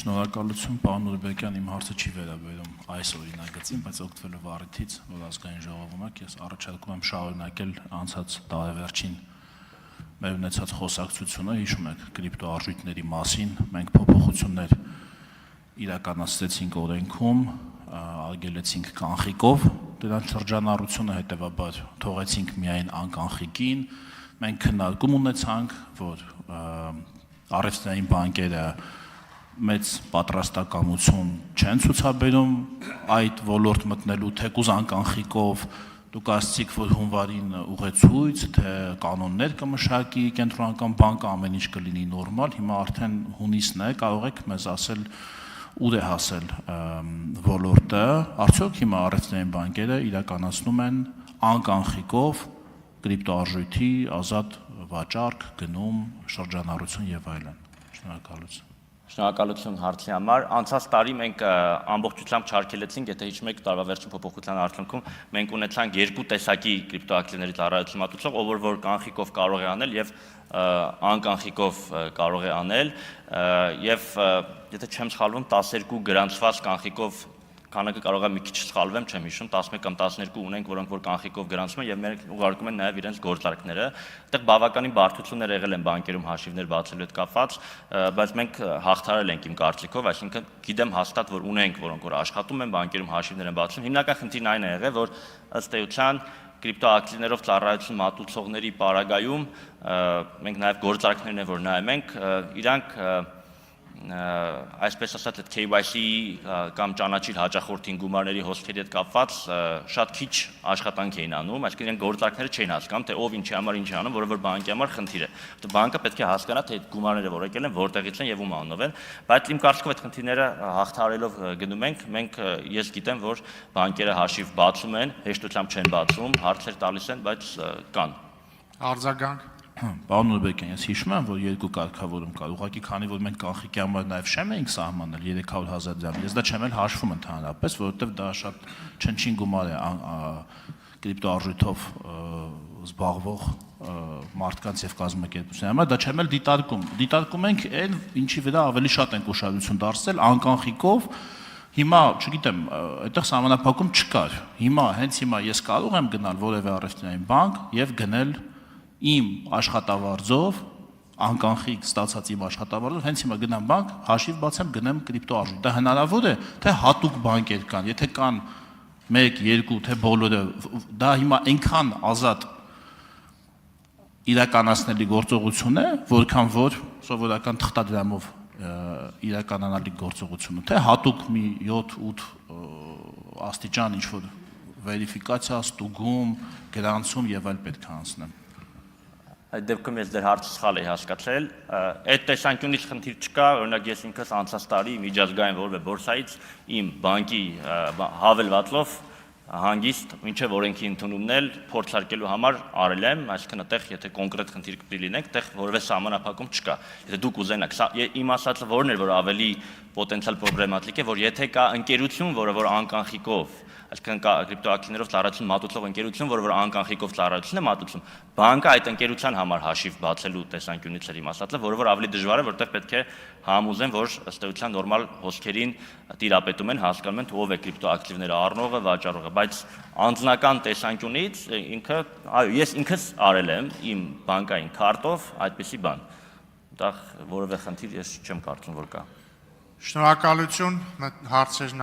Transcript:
Շնորհակալություն, պարոն Նուրբեկյան, իմ հարցը չի վերաբերում այս օրինագծին, բայց օգտվելով առիթից, որ ազգային ժողովում եք, ես առաջարկում եմ շարունակել անցած տարեվերջին մեր ունեցած խոսակցությունը, հիշում եք կրիպտոարժույթների մասին, մենք փոփոխություններ իրականացրեցինք օրենքում, արգելեցինք կանխիկով դրանց շրջանառությունը, հետևաբար թողեցինք միայն անկանխիկին, մենք քննարկում ունեցանք, որ առևտրային բանկերը մեծ պատրաստակամություն չեն ցուցաբերում այդ ոլորտ մտնելու թեկուզ անկանխիկով, դուք ասացիք, որ հունվարին ուղեցույց, թե կանոններ կմշակի կենտրոնական բանկը, ամեն ինչ կլինի նորմալ, հիմա արդեն հունիսն է, կարող եք մեզ ասել ուր է հասել ոլորտը, արդյոք հիմա առևտրային բանկերը իրականացնում են անկանխիկով կրիպտոարժույթի ազատ վաճառք, գնում, շրջանառություն եւ այլն։ Շնորհակալություն։ Շնորհակալություն հարցի համար։ Անցած տարի մենք ամբողջությամբ չարգելեցինք, եթե հիշում եք տարվա վերջին փոփոխության արդյունքում մենք ունեցանք երկու տեսակի կրիպտոակտիվների ծառայություն մատուցող, ով որ կանխիկով կարող է անել եւ անկանխիկով կարող է անել եւ եթե չեմ սխալվում 12 գրանցված կանխիկով քանակը կարող է մի քիչ սխալվեմ, չեմ հիշում, 11 կամ 12 ունենք, որոնք որ կանխիկով գրանցում են եւ մենք ուղարկում են նաեւ իրենց գործարքները։ Այդտեղ բավականին բարդություններ եղել են բանկերում հաշիվներ բացելու հետ կապված, բայց մենք հաղթարել ենք իմ կարծիքով, այսինքն գիտեմ հաստատ, որ ունենք, որոնք որ աշխատում են բանկերում հաշիվներ են բացում։ Հիմնական խնդիրն այն է եղել, որ ըստ էության կրիպտոակտիվներով ծառայություն մատուցողների պարագայում մենք նաեւ գործարքներն են, որ նայում ենք, իրանք այսպես ասած այդ KYC կամ ճանաչիր հաճախորդին գումարների հոսքերի հետ կապված շատ քիչ աշխատանք էին անում, այսինքն իրենք գործարքները չէին հասկանում, թե ով ինչի համար ինչ է անում, որը որ բանկի համար խնդիր է։ Որտեղ բանկը պետք է հասկանա, թե այդ գումարները որ եկել են, որտեղից են եւ ում անունով են, բայց իմ կարծիքով այդ խնդիրները հաղթարելով գնում ենք, ես գիտեմ, որ բանկերը հաշիվ բացում են, հեշտությամբ չեն բացում, հարցեր տալիս են, բայց կան։ Արձագանք։ Պարոն Նուրբեկյան, ես հիշում եմ, որ երկու կարգավորում կար, ուղղակի քանի որ մենք կանխիկի համար նաև շեմ էինք սահմանել 300,000 դրամ, ես դա չեմ էլ հաշվում ընդհանրապես, որովհետև դա շատ չնչին գումար է կրիպտոարժույթով զբաղվող մարդկանց եւ կազմակերպությունների համար, դա չեմ էլ դիտարկում ենք այն, ինչի վրա ավելի շատ ենք ուշադրություն դարձրել, անկանխիկով, հիմա, չգիտեմ, այդտեղ սահմանափակում չկար, հենց հիմա ես կարող եմ գնալ որևէ առևտրային բանկ եւ գնել իմ աշխատավարձով, անկանխիկ ստացած իմ աշխատավարձով, հենց հիմա գնամ բանկ, հաշիվ բացեմ, գնեմ կրիպտոարժույթ։ Դա հնարավոր է, թե հատուկ բանկեր կան, եթե կան 1-2, թե բոլորը, դա հիմա այնքան ազատ իրականացնելի գործողություն է, որքան որ սովորական թղթադրամով իրականանալի գործողությունը, թե հատուկ մի 7-8 աստիճան ինչ-որ վերիֆիկացիա, ստուգում, գրանցում եւ այլ պետք է անցնեմ։ Այդ դեպքում ես դեր հարցը սխալ էի հասկացել, այդ տեսանկյունից խնդիր չկա, օրինակ ես ինքս անցած տարի միջազգային որևէ բորսայից իմ բանկի հավելվածով հանգիստ մինչև օրենքի ընդունումն էլ փորձարկելու համար արել եմ, այսինքն այդտեղ եթե կոնկրետ խնդիր կպիտի լինենք, այդտեղ որևէ սահմանափակում չկա։ Եթե դուք ուզենաք, իմ ասածը որն էր, որ ավելի պոտենցիալ պրոբլեմատիկ է, որ եթե կա ընկերություն, որը որ անկանխիկով այսինքն կրիպտոակտիվներով ծառայություն մատուցող ընկերություն, որը որ անկանխիկով ծառայություն է մատուցում, բանկը այդ ընկերության համար հաշիվ բացելու տեսանկյունից էր իմ ասածը, որը որ ավելի դժվար է, որտեղ պետք է համոզեն, որ ըստ էության նորմալ հոսքերին տիրապետում են, հասկանում են, թե ով է կրիպտոակտիվները առնողը, վաճառողը, բայց անձնական տեսանկյունից ինքը, այո, ես ինքս արել եմ իմ բանկային քարտով այդպիսի բան։ Դա որևէ խնդիր ես չեմ կարծում, որ կա։ Շնորհակալություն, հարցերն